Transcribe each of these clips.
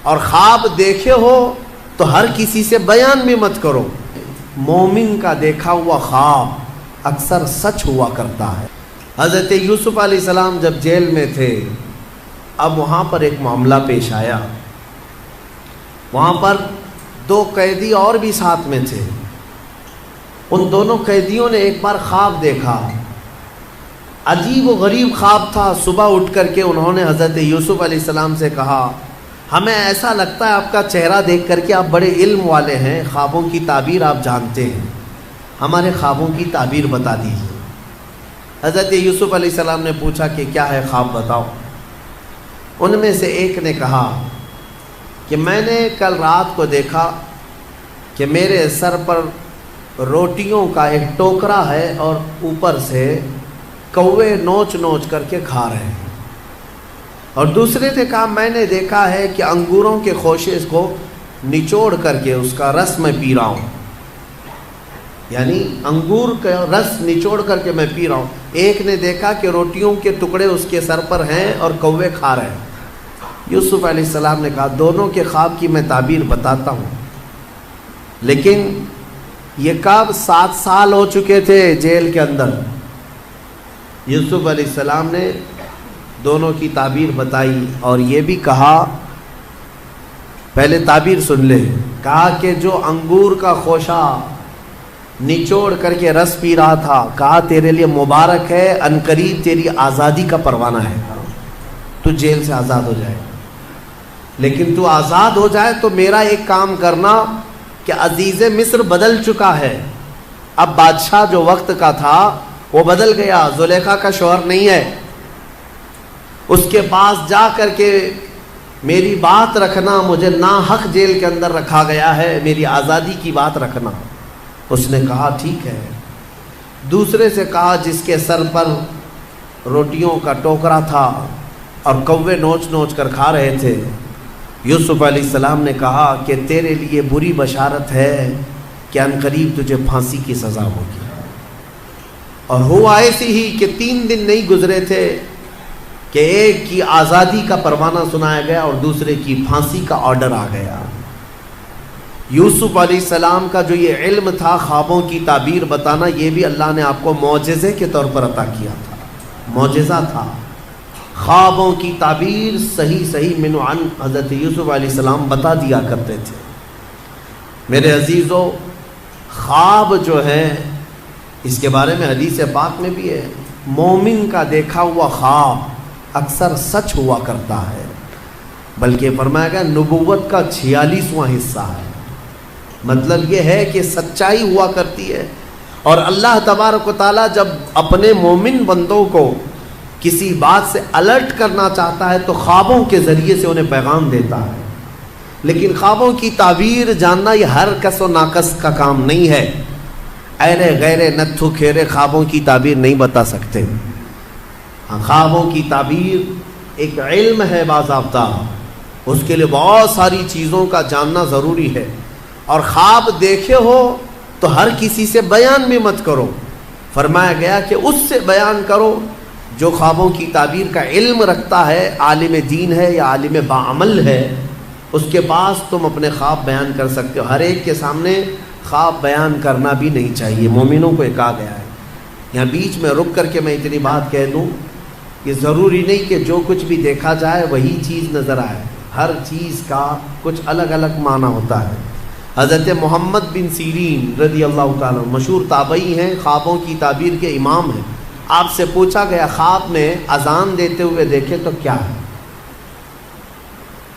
اور خواب دیکھے ہو تو ہر کسی سے بیان بھی مت کرو۔ مومن کا دیکھا ہوا خواب اکثر سچ ہوا کرتا ہے۔ حضرت یوسف علیہ السلام جب جیل میں تھے، اب وہاں پر ایک معاملہ پیش آیا۔ وہاں پر 2 قیدی اور بھی ساتھ میں تھے۔ ان دونوں قیدیوں نے ایک بار خواب دیکھا، عجیب و غریب خواب تھا۔ صبح اٹھ کر کے انہوں نے حضرت یوسف علیہ السلام سے کہا، ہمیں ایسا لگتا ہے آپ کا چہرہ دیکھ کر کے آپ بڑے علم والے ہیں، خوابوں کی تعبیر آپ جانتے ہیں، ہمارے خوابوں کی تعبیر بتا دیجیے۔ حضرت یوسف علیہ السلام نے پوچھا کہ کیا ہے خواب بتاؤ۔ ان میں سے ایک نے کہا کہ میں نے کل رات کو دیکھا کہ میرے سر پر روٹیوں کا ایک ٹوکرا ہے اور اوپر سے کوے نوچ نوچ کر کے کھا رہے ہیں۔ اور دوسرے نے کہا میں نے دیکھا ہے کہ انگوروں کے خوشے کو نچوڑ کر کے اس کا رس میں پی رہا ہوں، یعنی انگور کا رس نچوڑ کر کے میں پی رہا ہوں۔ ایک نے دیکھا کہ روٹیوں کے ٹکڑے اس کے سر پر ہیں اور کوے کھا رہے ہیں۔ یوسف علیہ السلام نے کہا دونوں کے خواب کی میں تعبیر بتاتا ہوں، لیکن یہ کب 7 سال ہو چکے تھے جیل کے اندر۔ یوسف علیہ السلام نے دونوں کی تعبیر بتائی اور یہ بھی کہا، پہلے تعبیر سن لے، کہا کہ جو انگور کا خوشہ نچوڑ کر کے رس پی رہا تھا، کہا تیرے لیے مبارک ہے، عنقریب تیری آزادی کا پروانہ ہے، تو جیل سے آزاد ہو جائے۔ لیکن تو آزاد ہو جائے تو میرا ایک کام کرنا کہ عزیز مصر بدل چکا ہے، اب بادشاہ جو وقت کا تھا وہ بدل گیا، زلیخا کا شوہر نہیں ہے، اس کے پاس جا کر کے میری بات رکھنا، مجھے ناحق جیل کے اندر رکھا گیا ہے، میری آزادی کی بات رکھنا۔ اس نے کہا ٹھیک ہے۔ دوسرے سے کہا جس کے سر پر روٹیوں کا ٹوکرا تھا اور کوے نوچ نوچ کر کھا رہے تھے، یوسف علیہ السلام نے کہا کہ تیرے لیے بری بشارت ہے کہ عنقریب تجھے پھانسی کی سزا ہوگی۔ اور ہوا ایسی ہی کہ 3 دن نہیں گزرے تھے کہ ایک کی آزادی کا پروانہ سنایا گیا اور دوسرے کی پھانسی کا آرڈر آ گیا۔ یوسف علیہ السلام کا جو یہ علم تھا خوابوں کی تعبیر بتانا، یہ بھی اللہ نے آپ کو معجزے کے طور پر عطا کیا تھا، معجزہ تھا۔ خوابوں کی تعبیر صحیح من عن حضرت یوسف علیہ السلام بتا دیا کرتے تھے۔ میرے عزیزو، خواب جو ہے اس کے بارے میں حدیث پاک میں بھی ہے، مومن کا دیکھا ہوا خواب اکثر سچ ہوا کرتا ہے، بلکہ فرمایا گیا نبوت کا 46واں حصہ ہے۔ مطلب یہ ہے کہ سچائی ہوا کرتی ہے، اور اللہ تبارک و تعالیٰ جب اپنے مومن بندوں کو کسی بات سے الرٹ کرنا چاہتا ہے تو خوابوں کے ذریعے سے انہیں پیغام دیتا ہے۔ لیکن خوابوں کی تعبیر جاننا یہ ہر کس و ناکس کا کام نہیں ہے۔ ایرے غیرے نتھو کھیرے خوابوں کی تعبیر نہیں بتا سکتے۔ خوابوں کی تعبیر ایک علم ہے باضابطہ، اس کے لیے بہت ساری چیزوں کا جاننا ضروری ہے۔ اور خواب دیکھے ہو تو ہر کسی سے بیان بھی مت کرو، فرمایا گیا کہ اس سے بیان کرو جو خوابوں کی تعبیر کا علم رکھتا ہے، عالم دین ہے یا عالم باعمل ہے، اس کے پاس تم اپنے خواب بیان کر سکتے ہو۔ ہر ایک کے سامنے خواب بیان کرنا بھی نہیں چاہیے، مومنوں کو کہا گیا ہے۔ یہاں بیچ میں رک کر کے میں اتنی بات کہہ دوں کہ ضروری نہیں کہ جو کچھ بھی دیکھا جائے وہی چیز نظر آئے، ہر چیز کا کچھ الگ الگ معنی ہوتا ہے۔ حضرت محمد بن سیرین رضی اللہ تعالیٰ مشہور تابعی ہیں، خوابوں کی تعبیر کے امام ہیں۔ آپ سے پوچھا گیا خواب میں اذان دیتے ہوئے دیکھے تو کیا ہے؟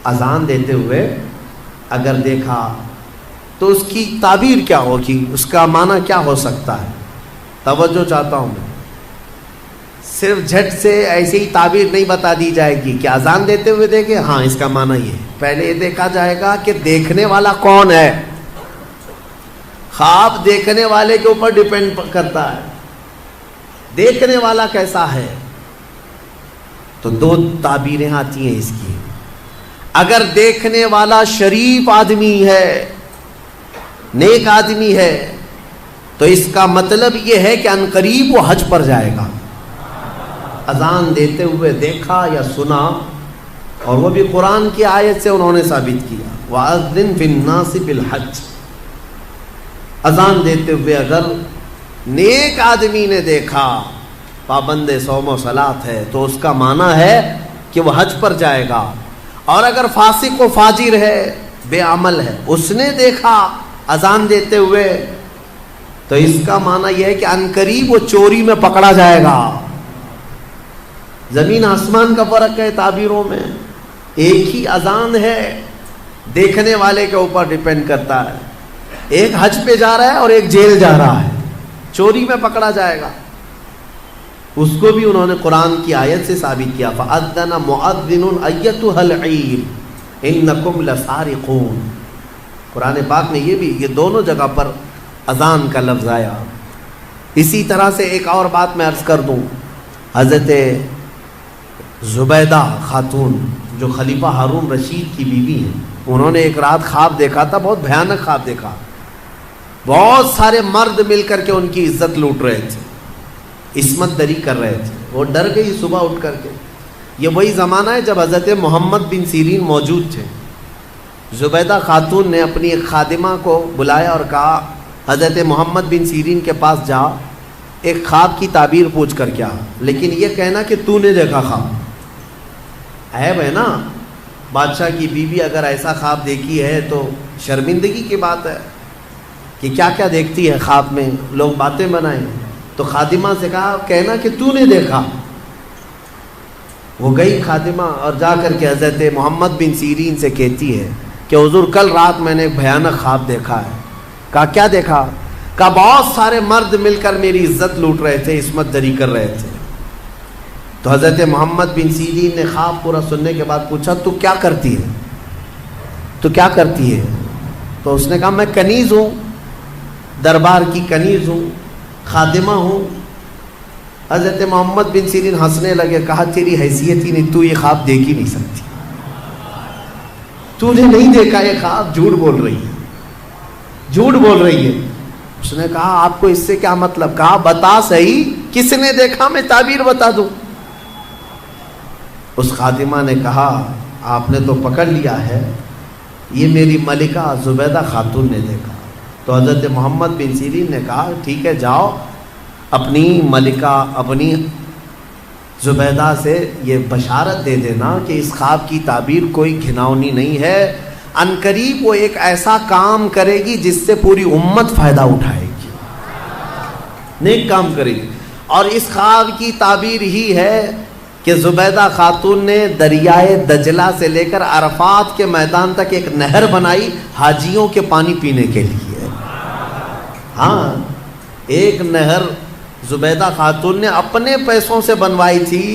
اذان دیتے ہوئے اگر دیکھا تو اس کی تعبیر کیا ہوگی، اس کا معنی کیا ہو سکتا ہے؟ توجہ چاہتا ہوں میں، صرف جھٹ سے ایسی ہی تعبیر نہیں بتا دی جائے گی کہ اذان دیتے ہوئے دیکھے ہاں اس کا معنی یہ ہے۔ پہلے یہ دیکھا جائے گا کہ دیکھنے والا کون ہے۔ خواب دیکھنے والے کے اوپر ڈیپینڈ کرتا ہے، دیکھنے والا کیسا ہے۔ تو 2 تعبیریں آتی ہیں اس کی۔ اگر دیکھنے والا شریف آدمی ہے، نیک آدمی ہے، تو اس کا مطلب یہ ہے کہ عنقریب وہ حج پر جائے گا۔ اذان دیتے ہوئے دیکھا یا سنا اور وہ بھی قرآن کی آیت سے انہوں نے ثابت کیا، وَأَذِّن فِي النَّاسِ بِالْحَجِّ، اذان دیتے ہوئے اگر نیک آدمی نے دیکھا پابند صوم و صلاۃ ہے تو اس کا معنی ہے کہ وہ حج پر جائے گا، اور اگر فاسق و فاجر ہے، بے عمل ہے، اس نے دیکھا اذان دیتے ہوئے تو اس کا معنی یہ ہے کہ عنقریب وہ چوری میں پکڑا جائے گا۔ زمین آسمان کا فرق ہے تعبیروں میں، ایک ہی اذان ہے، دیکھنے والے کے اوپر ڈیپینڈ کرتا ہے، ایک حج پہ جا رہا ہے اور ایک جیل جا رہا ہے، چوری میں پکڑا جائے گا۔ اس کو بھی انہوں نے قرآن کی آیت سے ثابت کیا، فَأَذَّنَ مُؤَذِّنٌ أَيَّتُهَا الْعِيرُ إِنَّكُمْ لَسَارِقُونَ۔ قرآن پاک میں یہ دونوں جگہ پر اذان کا لفظ آیا۔ اسی طرح سے ایک اور بات میں عرض کر دوں، حضرت زبیدہ خاتون جو خلیفہ ہارون رشید کی بیوی ہیں، انہوں نے ایک رات خواب دیکھا تھا، بہت بھیانک خواب دیکھا، بہت سارے مرد مل کر کے ان کی عزت لوٹ رہے تھے، عصمت دری کر رہے تھے۔ وہ ڈر گئی صبح اٹھ کر کے۔ یہ وہی زمانہ ہے جب حضرت محمد بن سیرین موجود تھے۔ زبیدہ خاتون نے اپنی ایک خادمہ کو بلایا اور کہا حضرت محمد بن سیرین کے پاس جا، ایک خواب کی تعبیر پوچھ کر کیا، لیکن یہ کہنا کہ تو نے دیکھا خواب۔ عیب ہے نا، بادشاہ کی بیوی اگر ایسا خواب دیکھی ہے تو شرمندگی کی بات ہے کہ کیا کیا دیکھتی ہے خواب میں، لوگ باتیں بنائیں۔ تو خادمہ سے کہا کہنا کہ تو نے دیکھا۔ وہ گئی خادمہ اور جا کر کے حضرت محمد بن سیرین سے کہتی ہے کہ حضور کل رات میں نے ایک بھیانک خواب دیکھا ہے۔ کہا کیا دیکھا؟ کہا بہت سارے مرد مل کر میری عزت لوٹ رہے تھے، عصمت دری کر رہے تھے۔ تو حضرت محمد بن سیرین نے خواب پورا سننے کے بعد پوچھا تو کیا کرتی ہے؟ تو کیا کرتی ہے؟ تو اس نے کہا میں کنیز ہوں، دربار کی کنیز ہوں، خادمہ ہوں۔ حضرت محمد بن سیرین ہنسنے لگے، کہا تیری حیثیت ہی نہیں، تو یہ خواب دیکھ ہی نہیں سکتی، تو نے نہیں دیکھا یہ خواب، جھوٹ بول رہی ہے، جھوٹ بول رہی ہے۔ اس نے کہا آپ کو اس سے کیا مطلب؟ کہا بتا صحیح کس نے دیکھا، میں تعبیر بتا دوں۔ اس خادمہ نے کہا آپ نے تو پکڑ لیا ہے، یہ میری ملکہ زبیدہ خاتون نے دیکھا۔ تو حضرت محمد بن سیرین نے کہا ٹھیک ہے جاؤ اپنی ملکہ اپنی زبیدہ سے یہ بشارت دے دینا کہ اس خواب کی تعبیر کوئی گھناؤنی نہیں ہے، عنقریب وہ ایک ایسا کام کرے گی جس سے پوری امت فائدہ اٹھائے گی، نیک کام کرے گی۔ اور اس خواب کی تعبیر ہی ہے کہ زبیدہ خاتون نے دریائے دجلہ سے لے کر عرفات کے میدان تک ایک نہر بنائی حاجیوں کے پانی پینے کے لیے۔ ہاں، ایک نہر زبیدہ خاتون نے اپنے پیسوں سے بنوائی تھی۔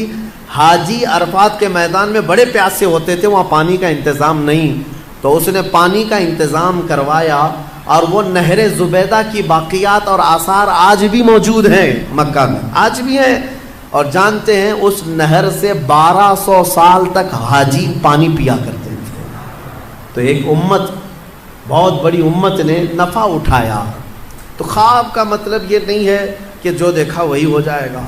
حاجی عرفات کے میدان میں بڑے پیاسے ہوتے تھے، وہاں پانی کا انتظام نہیں، تو اس نے پانی کا انتظام کروایا، اور وہ نہر زبیدہ کی باقیات اور آثار آج بھی موجود ہیں مکہ میں، آج بھی ہیں۔ اور جانتے ہیں اس نہر سے 1200 سال تک حاجی پانی پیا کرتے تھے۔ تو ایک امت، بہت بڑی امت نے نفع اٹھایا۔ تو خواب کا مطلب یہ نہیں ہے کہ جو دیکھا وہی ہو جائے گا۔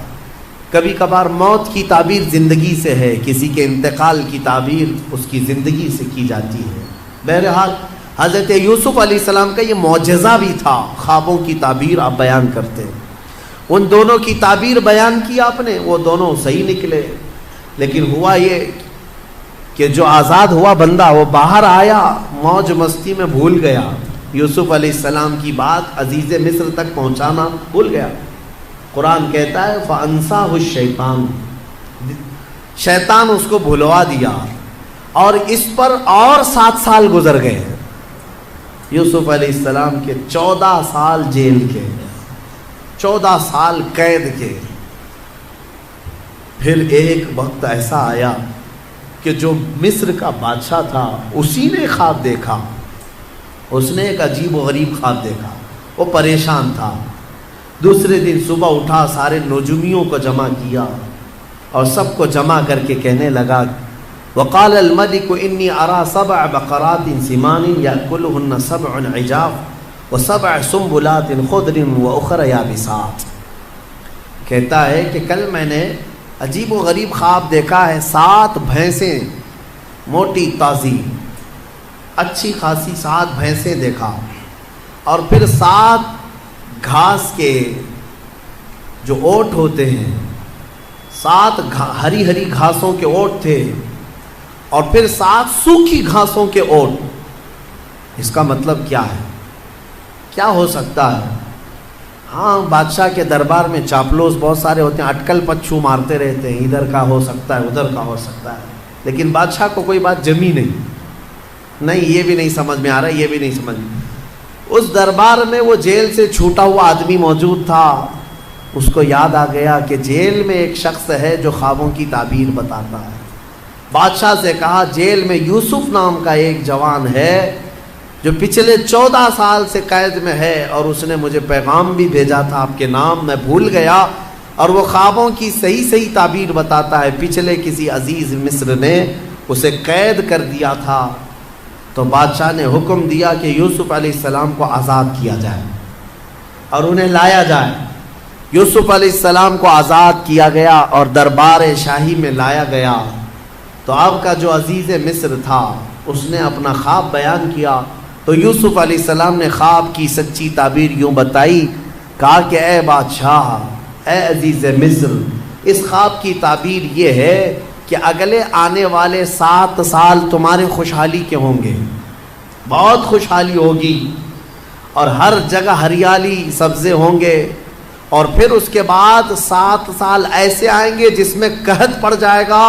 کبھی کبھار موت کی تعبیر زندگی سے ہے، کسی کے انتقال کی تعبیر اس کی زندگی سے کی جاتی ہے۔ بہرحال حضرت یوسف علیہ السلام کا یہ معجزہ بھی تھا، خوابوں کی تعبیر آپ بیان کرتے ہیں۔ ان دونوں کی تعبیر بیان کی آپ نے، وہ دونوں صحیح نکلے، لیکن ہوا یہ کہ جو آزاد ہوا بندہ وہ باہر آیا، موج مستی میں بھول گیا، یوسف علیہ السلام کی بات عزیز مصر تک پہنچانا بھول گیا۔ قرآن کہتا ہے فَأَنْسَاهُ الشَّيْطَانُ، شیطان اس کو بھلوا دیا، اور اس پر اور 7 سال گزر گئے۔ یوسف علیہ السلام کے 14 سال جیل کے، 14 سال قید کے۔ پھر ایک وقت ایسا آیا کہ جو مصر کا بادشاہ تھا اسی نے خواب دیکھا، اس نے ایک عجیب و غریب خواب دیکھا، وہ پریشان تھا۔ دوسرے دن صبح اٹھا، سارے نجومیوں کو جمع کیا اور سب کو جمع کر کے کہنے لگا وقال الملك انی ارى 7 بقرات سمان یاکلهن 7 عجاف و7 سنبلات خضر واخر یابسات۔ کہتا ہے کہ کل میں نے عجیب و غریب خواب دیکھا ہے، 7 بھینسیں موٹی تازی اچھی خاصی 7 بھینسیں دیکھا، اور پھر 7 گھاس کے جو اوٹ ہوتے ہیں، 7 ہری ہری گھاسوں کے اوٹ تھے، اور پھر 7 سوکھی گھاسوں کے اوٹ۔ اس کا مطلب کیا ہے؟ کیا ہو سکتا ہے؟ ہاں، بادشاہ کے دربار میں چاپلوس بہت سارے ہوتے ہیں، اٹکل پچھو مارتے رہتے ہیں، ادھر کا ہو سکتا ہے ادھر کا ہو سکتا ہے، لیکن بادشاہ کو کوئی بات جمی نہیں، یہ بھی نہیں سمجھ میں آ رہا، یہ بھی نہیں سمجھ میں۔ اس دربار میں وہ جیل سے چھوٹا ہوا آدمی موجود تھا، اس کو یاد آ گیا کہ جیل میں ایک شخص ہے جو خوابوں کی تعبیر بتاتا ہے۔ بادشاہ سے کہا جیل میں یوسف نام کا ایک جوان ہے جو پچھلے 14 سال سے قید میں ہے، اور اس نے مجھے پیغام بھی بھیجا تھا آپ کے نام، میں بھول گیا، اور وہ خوابوں کی صحیح تعبیر بتاتا ہے۔ پچھلے کسی عزیز مصر نے اسے قید کر دیا تھا، تو بادشاہ نے حکم دیا کہ یوسف علیہ السلام کو آزاد کیا جائے اور انہیں لایا جائے۔ یوسف علیہ السلام کو آزاد کیا گیا اور دربار شاہی میں لایا گیا، تو آپ کا جو عزیز مصر تھا اس نے اپنا خواب بیان کیا، تو یوسف علیہ السلام نے خواب کی سچی تعبیر یوں بتائی، کہا کہ اے بادشاہ، اے عزیز مصر، اس خواب کی تعبیر یہ ہے کہ اگلے آنے والے 7 سال تمہارے خوشحالی کے ہوں گے، بہت خوشحالی ہوگی، اور ہر جگہ ہریالی سبزے ہوں گے، اور پھر اس کے بعد 7 سال ایسے آئیں گے جس میں قحط پڑ جائے گا،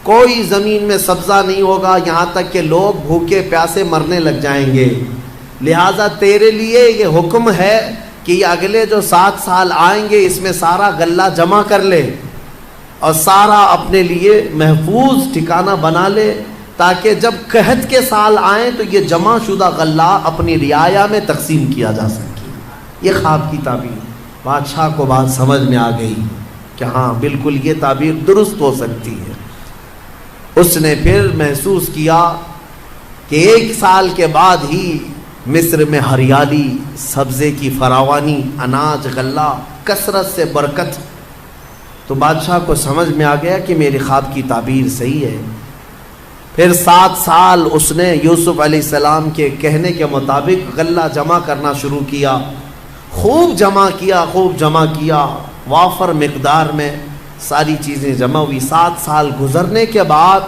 کوئی زمین میں سبزہ نہیں ہوگا، یہاں تک کہ لوگ بھوکے پیاسے مرنے لگ جائیں گے۔ لہٰذا تیرے لیے یہ حکم ہے کہ یہ اگلے جو 7 سال آئیں گے اس میں سارا غلہ جمع کر لے اور سارا اپنے لیے محفوظ ٹھکانہ بنا لے، تاکہ جب قحط کے سال آئیں تو یہ جمع شدہ غلہ اپنی رعایا میں تقسیم کیا جا سکے۔ یہ خواب کی تعبیر۔ بادشاہ کو بات سمجھ میں آ گئی کہ ہاں بالکل یہ تعبیر درست ہو سکتی ہے۔ اس نے پھر محسوس کیا کہ 1 سال کے بعد ہی مصر میں ہریالی، سبزے کی فراوانی، اناج، غلہ، کثرت سے برکت۔ تو بادشاہ کو سمجھ میں آ گیا کہ میری خواب کی تعبیر صحیح ہے۔ پھر 7 سال اس نے یوسف علیہ السلام کے کہنے کے مطابق غلہ جمع کرنا شروع کیا، خوب جمع کیا، وافر مقدار میں ساری چیزیں جمع ہوئی۔ 7 سال گزرنے کے بعد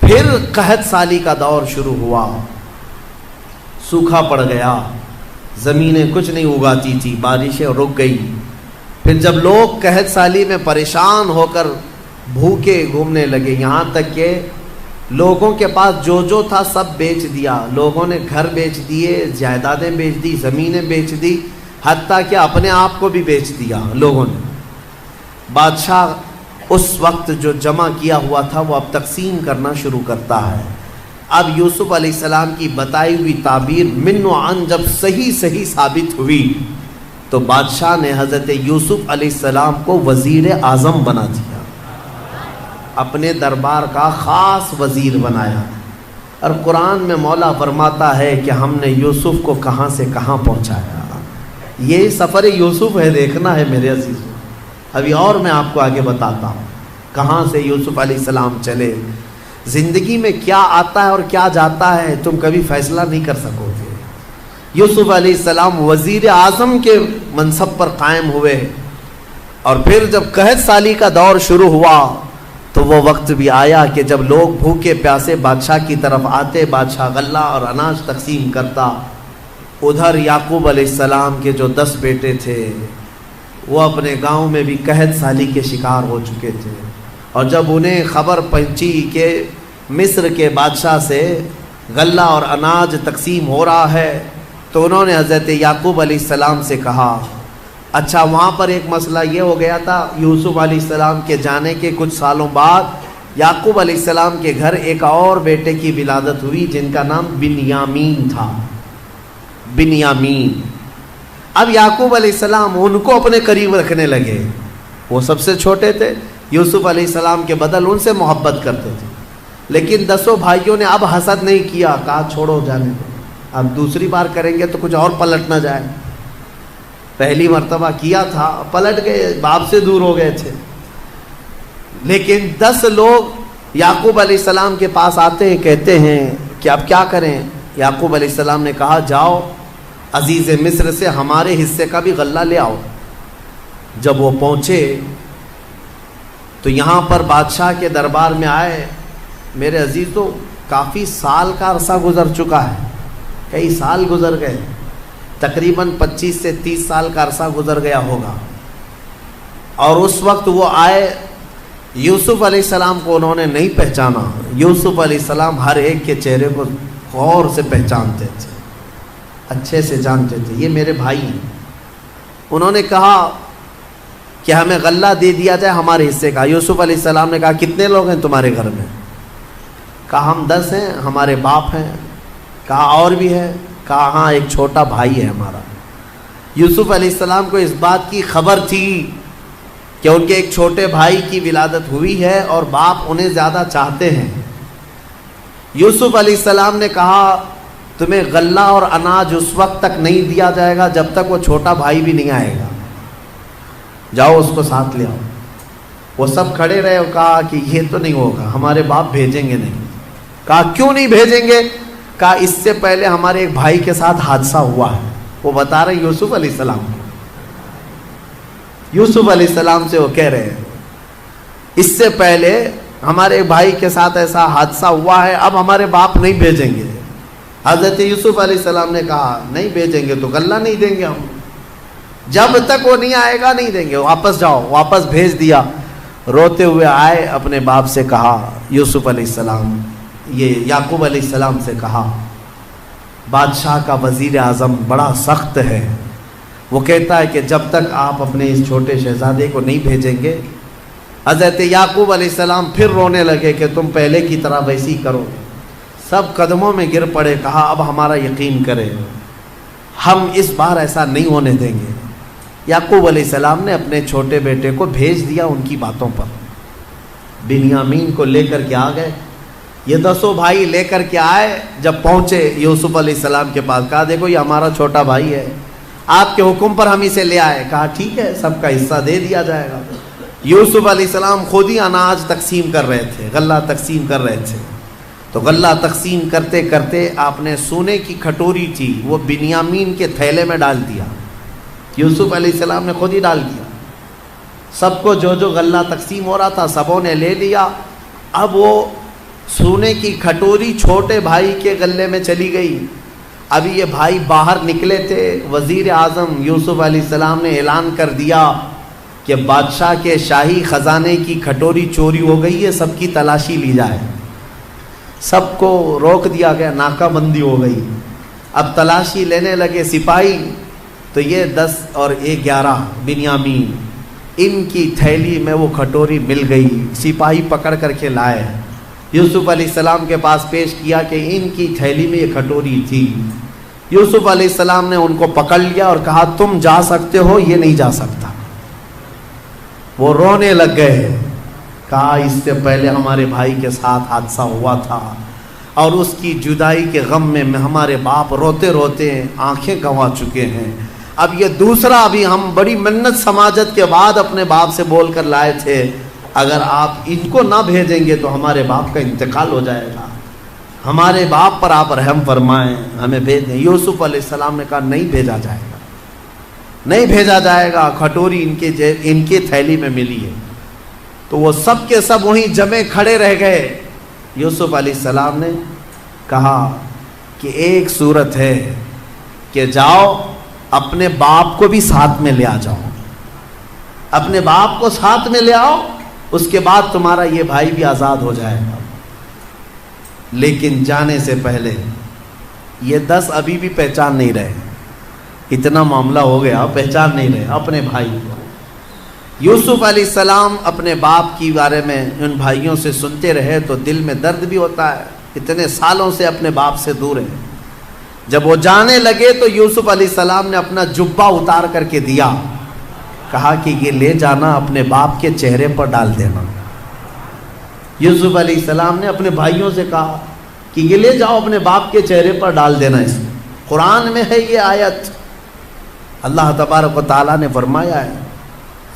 پھر قحط سالی کا دور شروع ہوا، سوکھا پڑ گیا، زمینیں کچھ نہیں اگاتی تھی، بارشیں رک گئی۔ پھر جب لوگ قحط سالی میں پریشان ہو کر بھوکے گھومنے لگے، یہاں تک کہ لوگوں کے پاس جو تھا سب بیچ دیا، لوگوں نے گھر بیچ دیے، جائیدادیں بیچ دی، زمینیں بیچ دی، حتیٰ کہ اپنے آپ کو بھی بیچ دیا لوگوں نے۔ بادشاہ اس وقت جو جمع کیا ہوا تھا وہ اب تقسیم کرنا شروع کرتا ہے۔ اب یوسف علیہ السلام کی بتائی ہوئی تعبیر من و عن جب صحیح ثابت ہوئی، تو بادشاہ نے حضرت یوسف علیہ السلام کو وزیر اعظم بنا دیا، اپنے دربار کا خاص وزیر بنایا۔ اور قرآن میں مولا فرماتا ہے کہ ہم نے یوسف کو کہاں سے کہاں پہنچایا۔ یہ سفر یوسف ہے، دیکھنا ہے میرے عزیزوں۔ ابھی اور میں آپ کو آگے بتاتا ہوں کہاں سے یوسف علیہ السلام چلے۔ زندگی میں کیا آتا ہے اور کیا جاتا ہے تم کبھی فیصلہ نہیں کر سکو گے۔ یوسف علیہ السلام وزیر اعظم کے منصب پر قائم ہوئے، اور پھر جب قحط سالی کا دور شروع ہوا تو وہ وقت بھی آیا کہ جب لوگ بھوکے پیاسے بادشاہ کی طرف آتے، بادشاہ غلہ اور اناج تقسیم کرتا۔ ادھر یعقوب علیہ السلام کے جو 10 بیٹے تھے وہ اپنے گاؤں میں بھی قحط سالی کے شکار ہو چکے تھے، اور جب انہیں خبر پہنچی کہ مصر کے بادشاہ سے غلہ اور اناج تقسیم ہو رہا ہے، تو انہوں نے حضرت یعقوب علیہ السلام سے کہا اچھا وہاں پر ایک مسئلہ یہ ہو گیا تھا، یوسف علیہ السلام کے جانے کے کچھ سالوں بعد یعقوب علیہ السلام کے گھر ایک اور بیٹے کی ولادت ہوئی جن کا نام بنیامین تھا، بنیامین۔ اب یعقوب علیہ السلام ان کو اپنے قریب رکھنے لگے، وہ سب سے چھوٹے تھے، یوسف علیہ السلام کے بدل ان سے محبت کرتے تھے، لیکن 10 بھائیوں نے اب حسد نہیں کیا، کہا چھوڑو جانے دو، اب دوسری بار کریں گے تو کچھ اور پلٹ نہ جائے۔ پہلی مرتبہ کیا تھا، پلٹ گئے، باپ سے دور ہو گئے تھے، لیکن 10 لوگ یعقوب علیہ السلام کے پاس آتے ہیں، کہتے ہیں کہ اب کیا کریں؟ یعقوب علیہ السلام نے کہا جاؤ عزیز مصر سے ہمارے حصے کا بھی غلہ لے آؤ۔ جب وہ پہنچے تو یہاں پر بادشاہ کے دربار میں آئے، میرے عزیز تو کافی سال کا عرصہ گزر چکا ہے، کئی سال گزر گئے، تقریباً 25 سے 30 سال کا عرصہ گزر گیا ہوگا، اور اس وقت وہ آئے، یوسف علیہ السلام کو انہوں نے نہیں پہچانا۔ یوسف علیہ السلام ہر ایک کے چہرے کو غور سے پہچانتے تھے، اچھے سے جانتے تھے، یہ میرے بھائی ہیں۔ انہوں نے کہا کہ ہمیں غلہ دے دیا جائے ہمارے حصے کا۔ یوسف علیہ السلام نے کہا کتنے لوگ ہیں تمہارے گھر میں؟ کہا ہم 10 ہیں، ہمارے باپ ہیں۔ کہا اور بھی ہے؟ کہا ہاں ایک چھوٹا بھائی ہے ہمارا۔ یوسف علیہ السلام کو اس بات کی خبر تھی کہ ان کے ایک چھوٹے بھائی کی ولادت ہوئی ہے اور باپ انہیں زیادہ چاہتے ہیں۔ یوسف علیہ السلام نے کہا تمہیں غلہ اور اناج اس وقت تک نہیں دیا جائے گا جب تک وہ چھوٹا بھائی بھی نہیں آئے گا، جاؤ اس کو ساتھ لے آؤ۔ وہ سب کھڑے رہے اور کہا کہ یہ تو نہیں ہوگا، ہمارے باپ بھیجیں گے نہیں۔ کہا کیوں نہیں بھیجیں گے؟ کہا اس سے پہلے ہمارے ایک بھائی کے ساتھ حادثہ ہوا ہے۔ وہ بتا رہے یوسف علیہ السلام کو، یوسف علیہ السلام سے وہ کہہ رہے ہیں اس سے پہلے ہمارے بھائی کے ساتھ ایسا حادثہ ہوا ہے، اب ہمارے باپ نہیں بھیجیں گے۔ حضرت یوسف علیہ السلام نے کہا نہیں بھیجیں گے تو غلہ نہیں دیں گے ہم، جب تک وہ نہیں آئے گا نہیں دیں گے، واپس جاؤ۔ واپس بھیج دیا۔ روتے ہوئے آئے، اپنے باپ سے کہا، یوسف علیہ السلام یہ یعقوب علیہ السلام سے کہا بادشاہ کا وزیر اعظم بڑا سخت ہے، وہ کہتا ہے کہ جب تک آپ اپنے اس چھوٹے شہزادے کو نہیں بھیجیں گے۔ حضرت یعقوب علیہ السلام پھر رونے لگے کہ تم پہلے کی طرح ویسی کرو۔ سب قدموں میں گر پڑے، کہا اب ہمارا یقین کرے، ہم اس بار ایسا نہیں ہونے دیں گے۔ یعقوب علیہ السلام نے اپنے چھوٹے بیٹے کو بھیج دیا ان کی باتوں پر، بنیامین کو لے کر کے آ گئے۔ یہ 10 بھائی لے کر کے آئے، جب پہنچے یوسف علیہ السلام کے پاس، کہا دیکھو یہ ہمارا چھوٹا بھائی ہے، آپ کے حکم پر ہم اسے لے آئے۔ کہا ٹھیک ہے، سب کا حصہ دے دیا جائے گا۔ یوسف علیہ السلام خود ہی اناج تقسیم کر رہے تھے، غلہ تقسیم کر رہے تھے، تو غلہ تقسیم کرتے کرتے آپ نے سونے کی کھٹوری تھی وہ بنیامین کے تھیلے میں ڈال دیا۔ یوسف علیہ السلام نے خود ہی ڈال دیا۔ سب کو جو جو غلہ تقسیم ہو رہا تھا سبوں نے لے لیا۔ اب وہ سونے کی کھٹوری چھوٹے بھائی کے غلے میں چلی گئی۔ ابھی یہ بھائی باہر نکلے تھے، وزیر اعظم یوسف علیہ السلام نے اعلان کر دیا کہ بادشاہ کے شاہی خزانے کی کھٹوری چوری ہو گئی ہے، سب کی تلاشی لی جائے۔ سب کو روک دیا گیا، ناکہ بندی ہو گئی۔ اب تلاشی لینے لگے سپاہی، تو یہ 10 اور یہ 11 بنیامین، ان کی تھیلی میں وہ کھٹوری مل گئی۔ سپاہی پکڑ کر کے لائے، یوسف علیہ السلام کے پاس پیش کیا کہ ان کی تھیلی میں یہ کھٹوری تھی۔ یوسف علیہ السلام نے ان کو پکڑ لیا اور کہا تم جا سکتے ہو، یہ نہیں جا سکتا۔ وہ رونے لگ گئے، کہا اس سے پہلے ہمارے بھائی کے ساتھ حادثہ ہوا تھا اور اس کی جدائی کے غم میں ہمارے باپ روتے روتے آنکھیں گنوا چکے ہیں، اب یہ دوسرا بھی ہم بڑی منت سماجت کے بعد اپنے باپ سے بول کر لائے تھے، اگر آپ ان کو نہ بھیجیں گے تو ہمارے باپ کا انتقال ہو جائے گا، ہمارے باپ پر آپ رحم فرمائیں، ہمیں بھیج دیں۔ یوسف علیہ السلام نے کہا نہیں بھیجا جائے گا، نہیں بھیجا جائے گا، کھٹوری ان کے تھیلی میں ملی ہے۔ تو وہ سب کے سب وہیں جمے کھڑے رہ گئے۔ یوسف علیہ السلام نے کہا کہ ایک صورت ہے کہ جاؤ اپنے باپ کو بھی ساتھ میں لے آ جاؤ، اپنے باپ کو ساتھ میں لے آؤ، اس کے بعد تمہارا یہ بھائی بھی آزاد ہو جائے گا۔ لیکن جانے سے پہلے یہ 10 ابھی بھی پہچان نہیں رہے، اتنا معاملہ ہو گیا، پہچان نہیں رہے اپنے بھائی کو۔ یوسف علیہ السلام اپنے باپ کی بارے میں ان بھائیوں سے سنتے رہے تو دل میں درد بھی ہوتا ہے، اتنے سالوں سے اپنے باپ سے دور ہیں۔ جب وہ جانے لگے تو یوسف علیہ السلام نے اپنا جبہ اتار کر کے دیا، کہا کہ یہ لے جانا اپنے باپ کے چہرے پر ڈال دینا۔ یوسف علیہ السلام نے اپنے بھائیوں سے کہا کہ یہ لے جاؤ اپنے باپ کے چہرے پر ڈال دینا۔ اس میں قرآن میں ہے یہ آیت، اللہ تبارک و تعالیٰ نے فرمایا ہے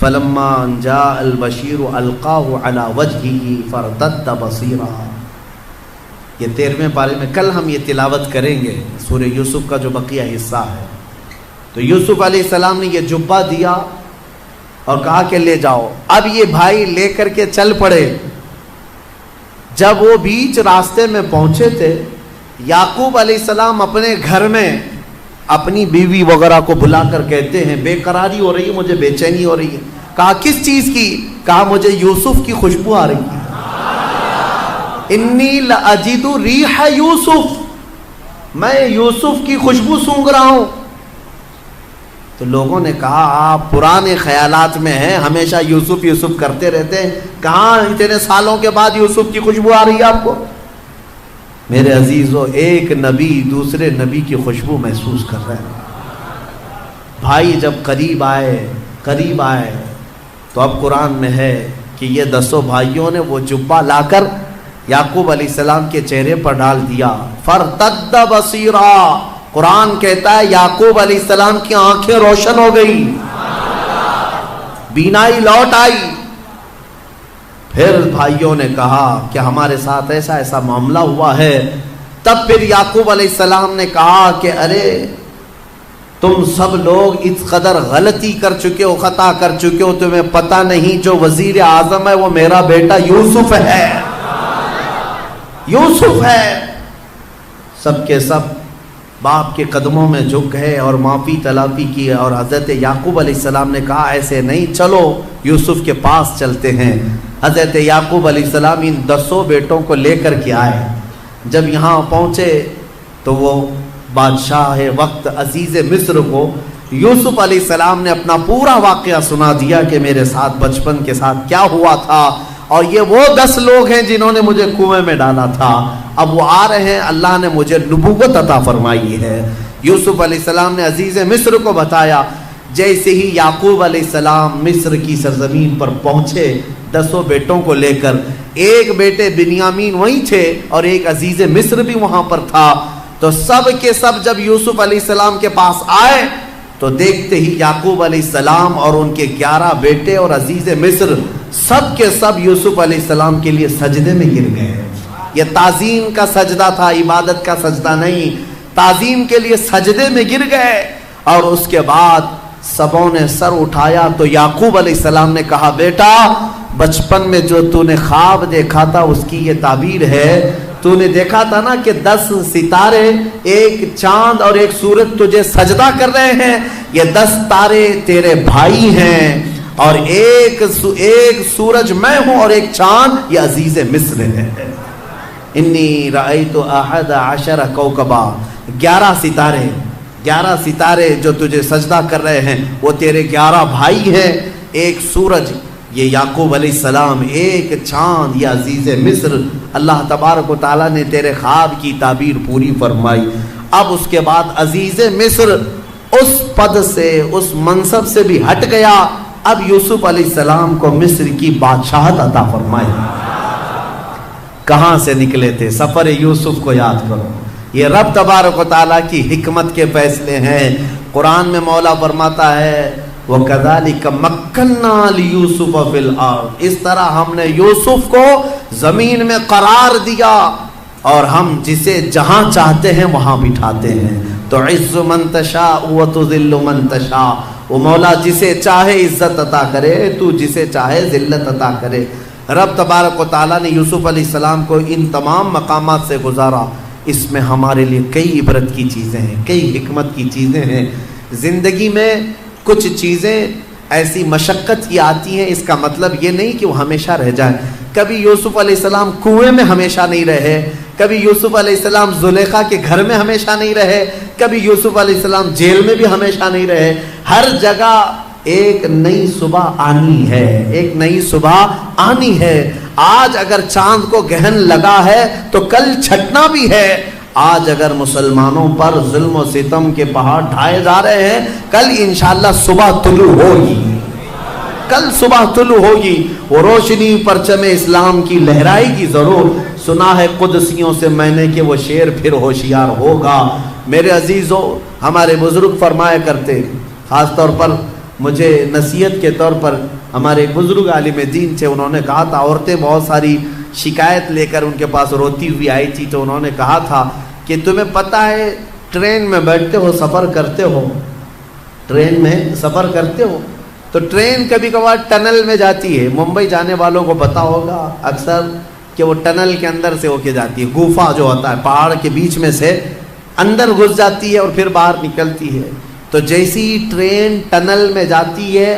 فلما جاء البشیر القاہ علی وجہہ فارتد بصیرا. یہ 13ویں پارے میں کل ہم یہ تلاوت کریں گے سورہ یوسف کا جو بقیہ حصہ ہے. تو یوسف علیہ السلام نے یہ جبہ دیا اور کہا کہ لے جاؤ. اب یہ بھائی لے کر کے چل پڑے. جب وہ بیچ راستے میں پہنچے تھے، یعقوب علیہ السلام اپنے گھر میں اپنی بیوی وغیرہ کو بلا کر کہتے ہیں بے قراری ہو رہی ہے، مجھے بے چینی ہو رہی ہے. کہا کس چیز کی؟ کہا مجھے یوسف کی خوشبو آ رہی ہے. انی لاجد ریح یوسف، میں یوسف کی خوشبو سونگھ رہا ہوں. تو لوگوں نے کہا آپ پرانے خیالات میں ہیں، ہمیشہ یوسف یوسف کرتے رہتے ہیں، کہاں اتنے سالوں کے بعد یوسف کی خوشبو آ رہی ہے آپ کو؟ میرے عزیزو، ایک نبی دوسرے نبی کی خوشبو محسوس کر رہے ہیں. بھائی جب قریب آئے تو اب قرآن میں ہے کہ یہ 10 بھائیوں نے وہ جبہ لا کر یعقوب علیہ السلام کے چہرے پر ڈال دیا. فارتد بصیرا، قرآن کہتا ہے یعقوب علیہ السلام کی آنکھیں روشن ہو گئی، بینائی لوٹ آئی. پھر بھائیوں نے کہا کہ ہمارے ساتھ ایسا ایسا معاملہ ہوا ہے. تب پھر یعقوب علیہ السلام نے کہا کہ ارے تم سب لوگ اس قدر غلطی کر چکے ہو، خطا کر چکے ہو، تمہیں پتہ نہیں جو وزیر اعظم ہے وہ میرا بیٹا یوسف ہے. یوسف ہے. سب کے سب باپ کے قدموں میں جھک گئے اور معافی طلبی کی. اور حضرت یعقوب علیہ السلام نے کہا ایسے نہیں، چلو یوسف کے پاس چلتے ہیں. حضرت یعقوب علیہ السلام ان 10 بیٹوں کو لے کر کے آئے. جب یہاں پہنچے تو وہ بادشاہ وقت عزیز مصر کو یوسف علیہ السلام نے اپنا پورا واقعہ سنا دیا کہ میرے ساتھ بچپن کے ساتھ کیا ہوا تھا، اور یہ وہ 10 لوگ ہیں جنہوں نے مجھے کنویں میں ڈالا تھا. اب وہ آ رہے ہیں، اللہ نے مجھے نبوت عطا فرمائی ہے. یوسف علیہ السلام نے عزیز مصر کو بتایا. جیسے ہی یعقوب علیہ السلام مصر کی سرزمین پر پہنچے 10 بیٹوں کو لے کر، ایک بیٹے بنیامین وہیں تھے اور ایک عزیز مصر بھی وہاں پر تھا. تو سب کے سب جب یوسف علیہ السلام کے پاس آئے تو دیکھتے ہی یعقوب علیہ السلام اور ان کے 11 بیٹے اور عزیز مصر سب کے سب یوسف علیہ السلام کے لیے سجدے میں گر گئے. یہ تعظیم کا سجدہ تھا، عبادت کا سجدہ نہیں. تعظیم کے لیے سجدے میں گر گئے. اور اس کے بعد سبوں نے سر اٹھایا تو یعقوب علیہ السلام نے کہا بیٹا بچپن میں جو تو نے خواب دیکھا تھا اس کی یہ تعبیر ہے. تو نے دیکھا تھا نا کہ 10 ستارے، ایک چاند اور ایک سورج تجھے سجدہ کر رہے ہیں. یہ 10 تارے تیرے بھائی ہیں اور ایک سورج میں ہوں اور ایک چاند یہ عزیز مصر ہے. انی رأیت 11 کوکبا، 11 ستارے جو تجھے سجدہ کر رہے ہیں وہ تیرے 11 بھائی ہیں. ایک سورج یہ یعقوب علیہ السلام، ایک چاند یہ عزیز مصر. اللہ تبارک و تعالیٰ نے تیرے خواب کی تعبیر پوری فرمائی. اب اس کے بعد عزیز مصر اس پد سے، اس منصب سے بھی ہٹ گیا. اب یوسف علیہ السلام کو مصر کی بادشاہت عطا فرمائی. کہاں سے نکلے تھے؟ سفر یوسف کو یاد کرو. یہ رب تبارک و تعالیٰ کی حکمت کے فیصلے ہیں. قرآن میں مولا فرماتا ہے وَكَذَلِكَ مَكَّنَّا لِيُوسُفَ فِي الْأَرْضِ، اس طرح ہم نے یوسف کو زمین میں قرار دیا اور ہم جسے جہاں چاہتے ہیں وہاں بٹھاتے ہیں. تُعِزُّ مَن تَشَاءُ وَتُذِلُّ مَن تَشَاءُ، وہ مولا جسے چاہے عزت عطا کرے، تو جسے چاہے ذلت عطا کرے. رب تبارک و تعالیٰ نے یوسف علیہ السلام کو ان تمام مقامات سے گزارا. اس میں ہمارے لیے کئی عبرت کی چیزیں ہیں، کئی حکمت کی چیزیں ہیں. زندگی میں کچھ چیزیں ایسی مشقت کی آتی ہیں، اس کا مطلب یہ نہیں کہ وہ ہمیشہ رہ جائیں. کبھی یوسف علیہ السلام کنویں میں ہمیشہ نہیں رہے، کبھی یوسف علیہ السلام زلیخا کے گھر میں ہمیشہ نہیں رہے، کبھی یوسف علیہ السلام جیل میں بھی ہمیشہ نہیں رہے. ہر جگہ ایک نئی صبح آنی ہے، ایک نئی صبح آنی ہے. آج اگر چاند کو گہن لگا ہے تو کل چھٹنا بھی ہے. آج اگر مسلمانوں پر ظلم و ستم کے پہاڑ ڈھائے جا رہے ہیں، کل انشاءاللہ صبح طلوع ہوگی، کل صبح طلوع ہوگی. وہ روشنی پرچم اسلام کی لہرائے گی ضرور. سنا ہے قدسیوں سے میں نے کہ وہ شیر پھر ہوشیار ہوگا. میرے عزیزو، ہمارے بزرگ فرمایا کرتے، خاص طور پر مجھے نصیحت کے طور پر ہمارے ایک بزرگ عالم دین تھے، انہوں نے کہا تھا، عورتیں بہت ساری شکایت لے کر ان کے پاس روتی ہوئی آئی تھی، تو انہوں نے کہا تھا کہ تمہیں پتہ ہے ٹرین میں بیٹھتے ہو، سفر کرتے ہو، ٹرین میں سفر کرتے ہو، تو ٹرین کبھی کبھار ٹنل میں جاتی ہے، ممبئی جانے والوں کو پتہ ہوگا اکثر کہ وہ ٹنل کے اندر سے ہو کے جاتی ہے، گوفا جو ہوتا ہے پہاڑ کے بیچ میں سے اندر گھس جاتی ہے اور پھر باہر نکلتی ہے، تو جیسی ٹرین ٹنل میں جاتی ہے